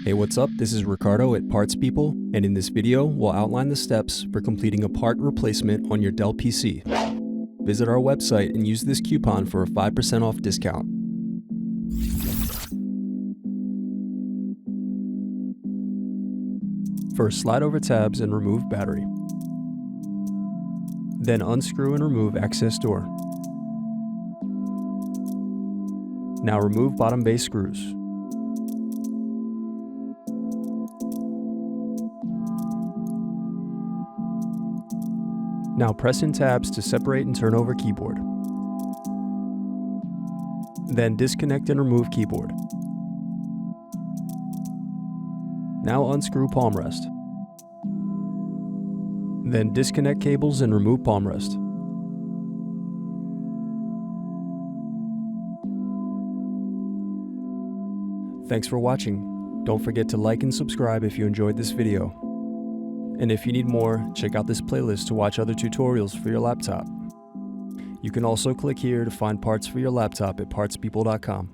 Hey, what's up? This is Ricardo at Parts People, and in this video, we'll outline the steps for completing a part replacement on your Dell PC. Visit our website and use this coupon for a 5% off discount. First, slide over tabs and remove battery. Then unscrew and remove access door. Now remove bottom base screws. Now press in tabs to separate and turn over keyboard. Then disconnect and remove keyboard. Now unscrew palmrest. Then disconnect cables and remove palmrest. Thanks for watching. Don't forget to like and subscribe if you enjoyed this video. And if you need more, check out this playlist to watch other tutorials for your laptop. You can also click here to find parts for your laptop at partspeople.com.